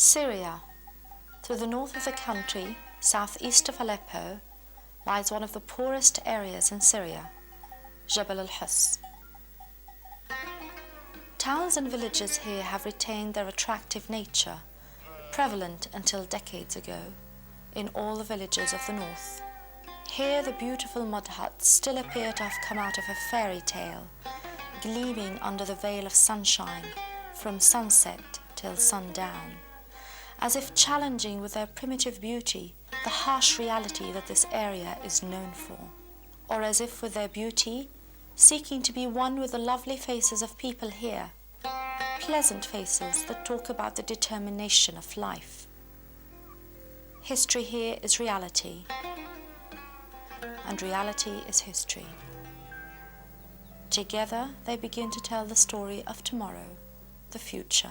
Syria. To the north of the country, southeast of Aleppo, lies one of the poorest areas in Syria, Jabal al-Hus. Towns and villages here have retained their attractive nature, prevalent until decades ago in all the villages of the north. Here the beautiful mud huts still appear to have come out of a fairy tale, gleaming under the veil of sunshine from sunset till sundown, as if challenging with their primitive beauty the harsh reality that this area is known for, or as if with their beauty seeking to be one with the lovely faces of people here, pleasant faces that talk about the determination of life. History here is reality, and reality is history. Together they begin to tell the story of tomorrow, the future.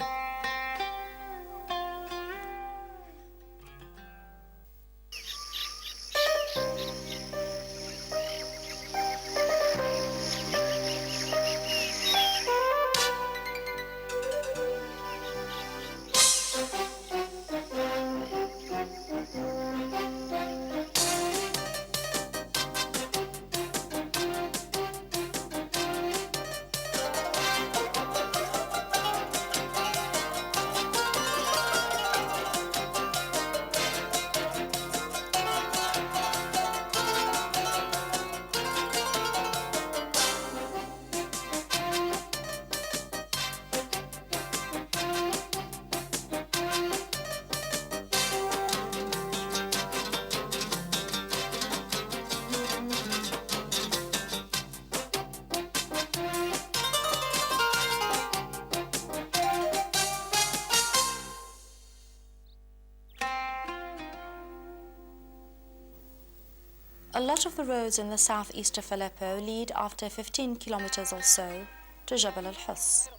A lot of the roads in the southeast of Aleppo lead after 15 kilometers or so to Jabal al-Hus.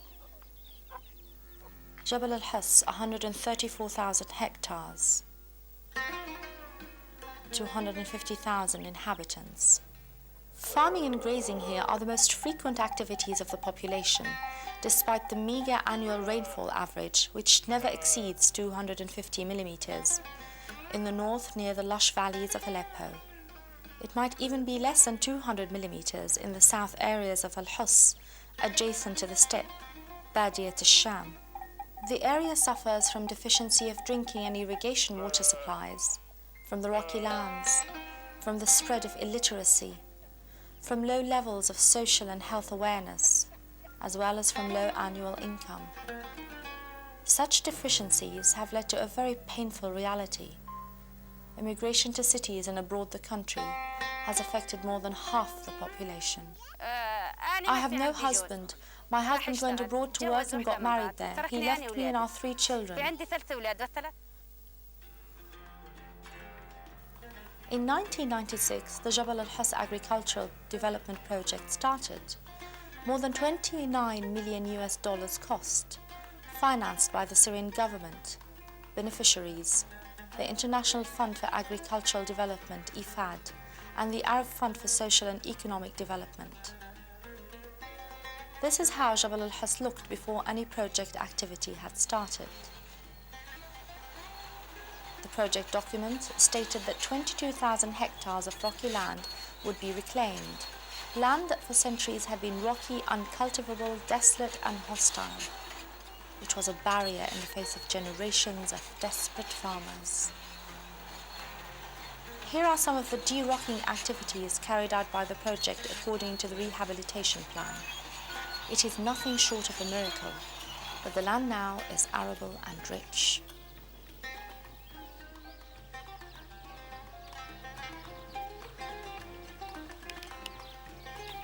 Jabal al-Hus, 134,000 hectares, 250,000 inhabitants. Farming and grazing here are the most frequent activities of the population, despite the meager annual rainfall average, which never exceeds 250 millimeters, in the north near the lush valleys of Aleppo. It might even be less than 200 millimeters in the south areas of Al-Hus, adjacent to the steppe, Badiyat al-Sham. The area suffers from deficiency of drinking and irrigation water supplies, from the rocky lands, from the spread of illiteracy, from low levels of social and health awareness, as well as from low annual income. Such deficiencies have led to a very painful reality. Immigration to cities and abroad the country has affected more than half the population. I have no husband. My husband went abroad to work and got married there. He left me and our 3 children. In 1996, the Jabal al-Hus Agricultural Development Project started. More than $29 million cost, financed by the Syrian government, beneficiaries, the International Fund for Agricultural Development, IFAD, and the Arab Fund for Social and Economic Development. This is how Jabal al-Hus looked before any project activity had started. The project document stated that 22,000 hectares of rocky land would be reclaimed, land that for centuries had been rocky, uncultivable, desolate and hostile. It was a barrier in the face of generations of desperate farmers. Here are some of the de-rocking activities carried out by the project according to the rehabilitation plan. It is nothing short of a miracle, but the land now is arable and rich.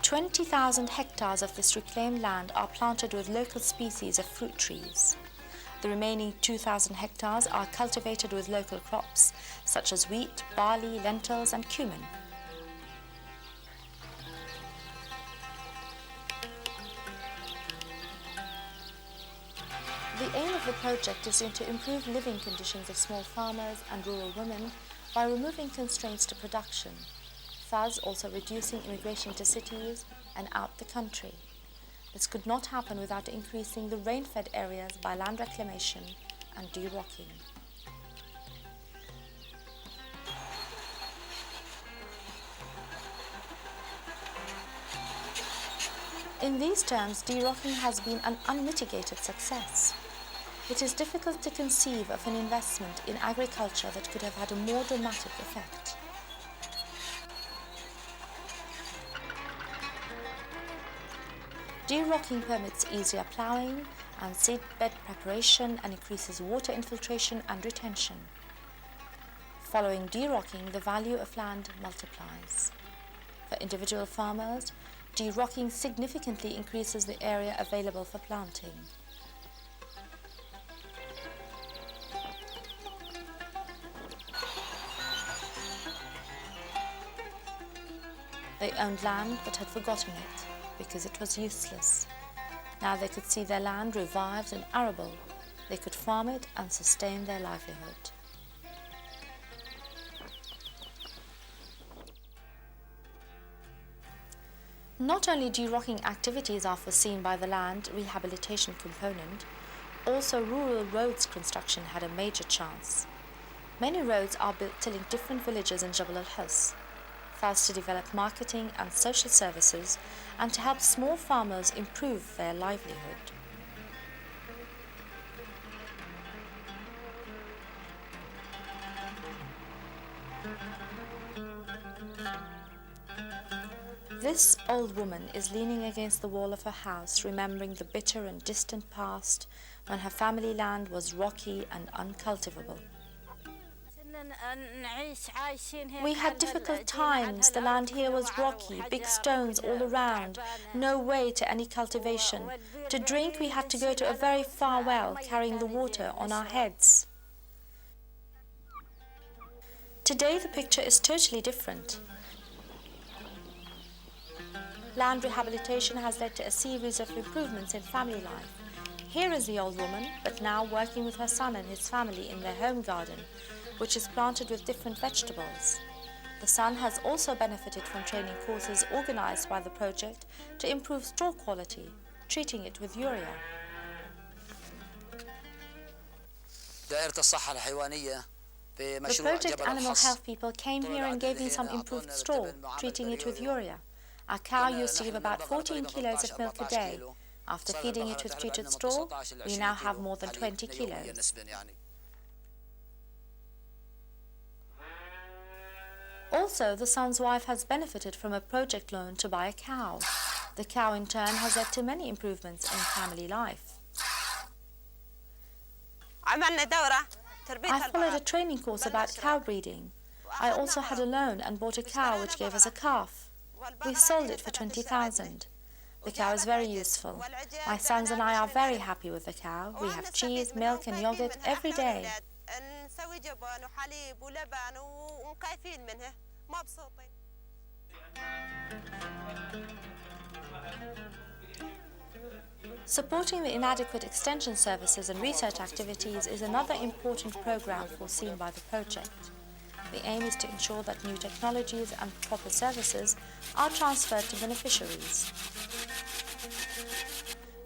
"20,000 hectares of this reclaimed land are planted with local species of fruit trees. The remaining 2,000 hectares are cultivated with local crops such as wheat, barley, lentils and cumin. The aim of the project is to improve living conditions of small farmers and rural women by removing constraints to production, thus also reducing immigration to cities and out the country. This could not happen without increasing the rain-fed areas by land reclamation and de-rocking. In these terms, de-rocking has been an unmitigated success. It is difficult to conceive of an investment in agriculture that could have had a more dramatic effect. De-rocking permits easier ploughing and seedbed preparation and increases water infiltration and retention. Following de-rocking, the value of land multiplies. For individual farmers, de-rocking significantly increases the area available for planting. They owned land but had forgotten it because it was useless. Now they could see their land revived and arable. They could farm it and sustain their livelihood. Not only de-rocking activities are foreseen by the land rehabilitation component, also rural roads construction had a major chance. Many roads are built to link different villages in Jabal al-Hass, thus to develop marketing and social services and to help small farmers improve their livelihood. This old woman is leaning against the wall of her house, remembering the bitter and distant past when her family land was rocky and uncultivable. We had difficult times. The land here was rocky, big stones all around, no way to any cultivation. To drink, we had to go to a very far well, carrying the water on our heads. Today, the picture is totally different. Land rehabilitation has led to a series of improvements in family life. Here is the old woman, but now working with her son and his family in their home garden, which is planted with different vegetables. The son has also benefited from training courses organized by the project to improve straw quality, treating it with urea. The project animal health people came here and gave me some improved straw, treating it with urea. Our cow used to give about 14 kilos of milk a day. After feeding it with treated straw, we now have more than 20 kilos. Also, the son's wife has benefited from a project loan to buy a cow. The cow in turn has led to many improvements in family life. I followed a training course about cow breeding. I also had a loan and bought a cow which gave us a calf. We sold it for 20,000. The cow is very useful. My sons and I are very happy with the cow. We have cheese, milk and yogurt every day. Supporting the inadequate extension services and research activities is another important program foreseen by the project. The aim is to ensure that new technologies and proper services are transferred to beneficiaries.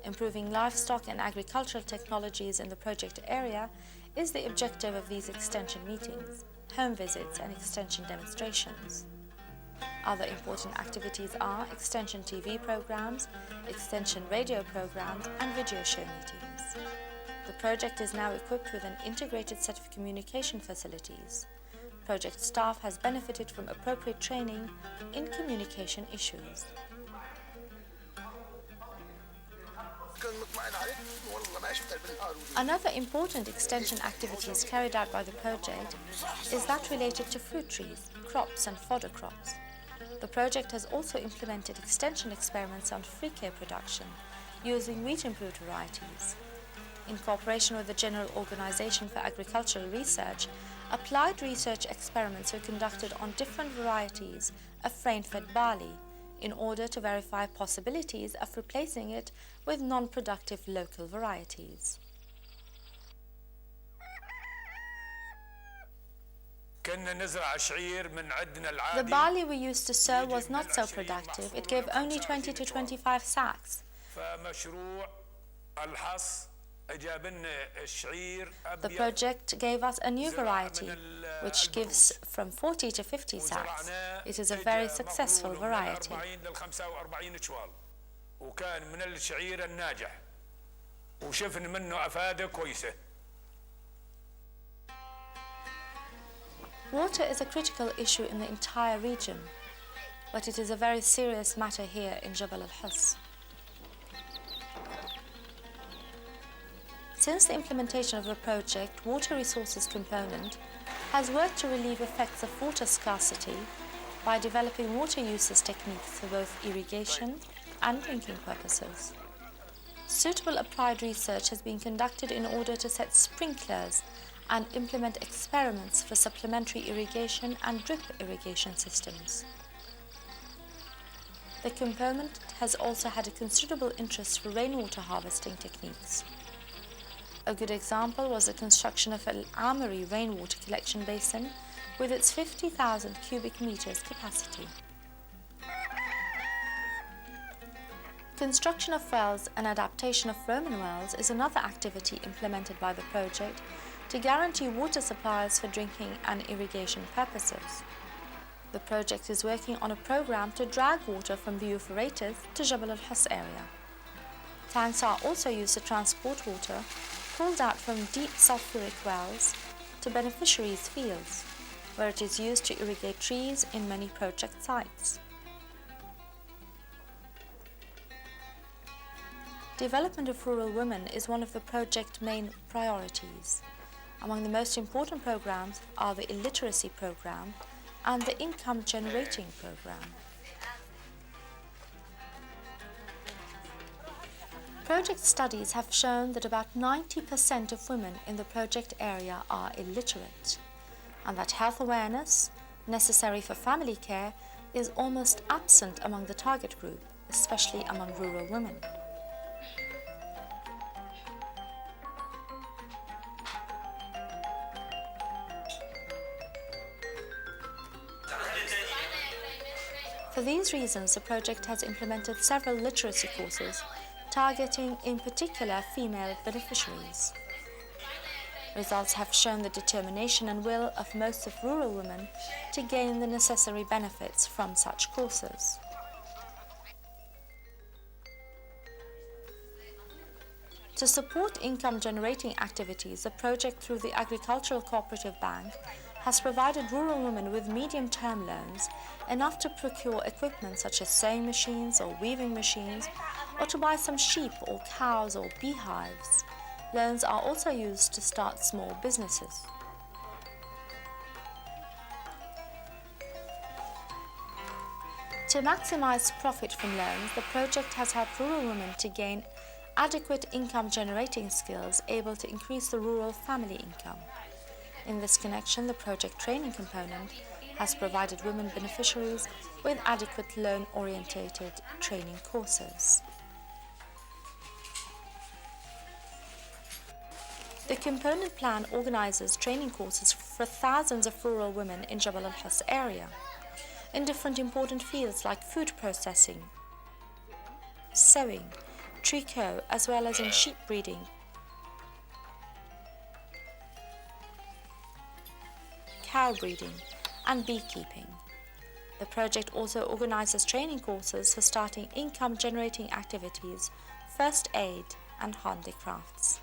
Improving livestock and agricultural technologies in the project area is the objective of these extension meetings, home visits and extension demonstrations. Other important activities are extension TV programs, extension radio programs and video show meetings. The project is now equipped with an integrated set of communication facilities. Project staff has benefited from appropriate training in communication issues. Another important extension activities carried out by the project is that related to fruit trees, crops and fodder crops. The project has also implemented extension experiments on fruit care production using wheat-improved varieties. In cooperation with the General Organization for Agricultural Research, applied research experiments were conducted on different varieties of rain-fed barley in order to verify possibilities of replacing it with non-productive local varieties. The barley we used to sow was not so productive. It gave only 20 to 25 sacks. The project gave us a new variety, which gives from 40 to 50 sacks. It is a very successful variety. وكان من الشعير الناجح وشفنا منه أفادة كويسة. Water is a critical issue in the entire region, but it is a very serious matter here in Jabal al-Hass. Since the implementation of the project, water resources component has worked to relieve effects of water scarcity by developing water uses techniques for both irrigation and drinking purposes. Suitable applied research has been conducted in order to set sprinklers and implement experiments for supplementary irrigation and drip irrigation systems. The component has also had a considerable interest for rainwater harvesting techniques. A good example was the construction of Al Amari rainwater collection basin with its 50,000 cubic meters capacity. Construction of wells and adaptation of Roman wells is another activity implemented by the project to guarantee water supplies for drinking and irrigation purposes. The project is working on a program to drag water from the Euphrates to Jabal al-Hass area. Tanks are also used to transport water pulled out from deep sulfuric wells to beneficiaries' fields, where it is used to irrigate trees in many project sites. Development of rural women is one of the project's main priorities. Among the most important programs are the illiteracy program and the income generating program. Project studies have shown that about 90% of women in the project area are illiterate, and that health awareness, necessary for family care, is almost absent among the target group, especially among rural women. For these reasons, the project has implemented several literacy courses targeting in particular female beneficiaries. Results have shown the determination and will of most of rural women to gain the necessary benefits from such courses. To support income-generating activities, the project through the Agricultural Cooperative Bank has provided rural women with medium-term loans enough to procure equipment such as sewing machines or weaving machines, or to buy some sheep or cows or beehives. Loans are also used to start small businesses. To maximize profit from loans, the project has helped rural women to gain adequate income-generating skills able to increase the rural family income. In this connection, the project training component has provided women beneficiaries with adequate loan-orientated training courses. The component plan organizes training courses for thousands of rural women in Jabal al-Hass area in different important fields like food processing, sewing, tricot, as well as in sheep breeding, cow breeding, and beekeeping. The project also organizes training courses for starting income-generating activities, first aid, and handicrafts.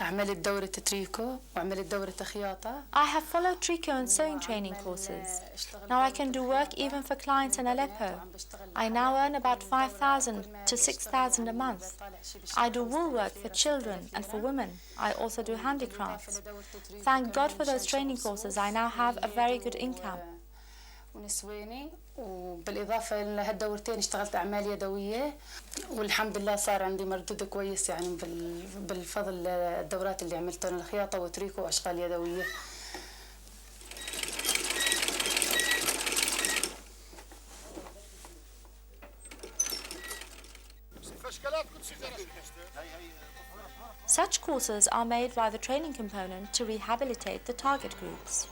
عملت دورة تريكو وعملت دورة خياطة. I have followed tricot and sewing training courses. Now I can do work even for clients in Aleppo. I now earn about 5,000 to 6,000 a month. I do wool work for children and for women. I also do handicrafts. Thank God for those training courses. I now have a very good income. ونسواني وبالإضافة لهالدورتين اشتغلت أعمال يدوية والحمد لله صار عندي مردود كويس يعني بالفضل الدورات اللي عملتها الخياطة وتريكو وأشغال يدوية. Such courses are made by the training component to rehabilitate the target groups.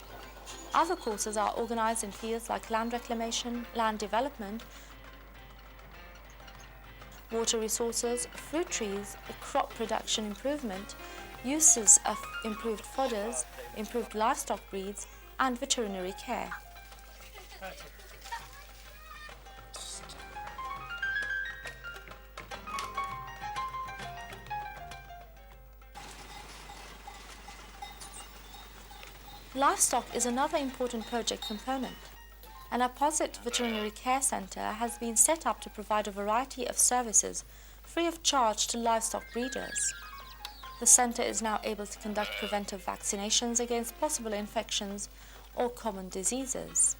Other courses are organised in fields like land reclamation, land development, water resources, fruit trees, crop production improvement, uses of improved fodders, improved livestock breeds, and veterinary care. Livestock is another important project component. An opposite veterinary care centre has been set up to provide a variety of services free of charge to livestock breeders. The centre is now able to conduct preventive vaccinations against possible infections or common diseases.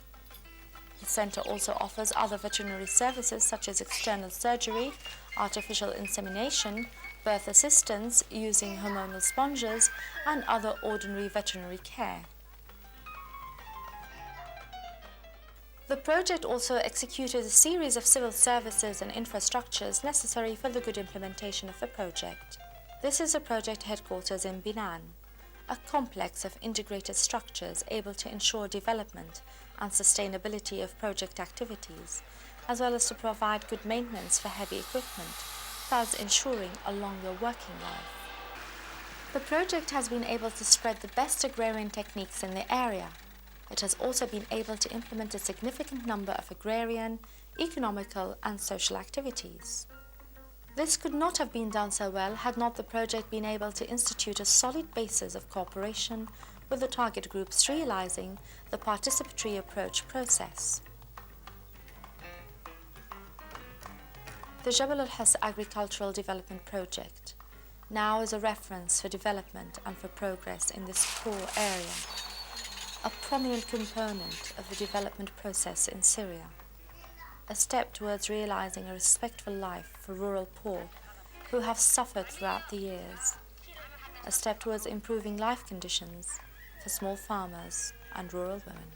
The centre also offers other veterinary services such as external surgery, artificial insemination, birth assistance using hormonal sponges, and other ordinary veterinary care. The project also executed a series of civil services and infrastructures necessary for the good implementation of the project. This is the project headquarters in Binan, a complex of integrated structures able to ensure development and sustainability of project activities, as well as to provide good maintenance for heavy equipment, thus ensuring a longer working life. The project has been able to spread the best agrarian techniques in the area. It has also been able to implement a significant number of agrarian, economical and social activities. This could not have been done so well had not the project been able to institute a solid basis of cooperation with the target groups realizing the participatory approach process. The Jabal al-Hass Agricultural Development Project now is a reference for development and for progress in this poor area, a prominent component of the development process in Syria, a step towards realizing a respectful life for rural poor who have suffered throughout the years, a step towards improving life conditions for small farmers and rural women.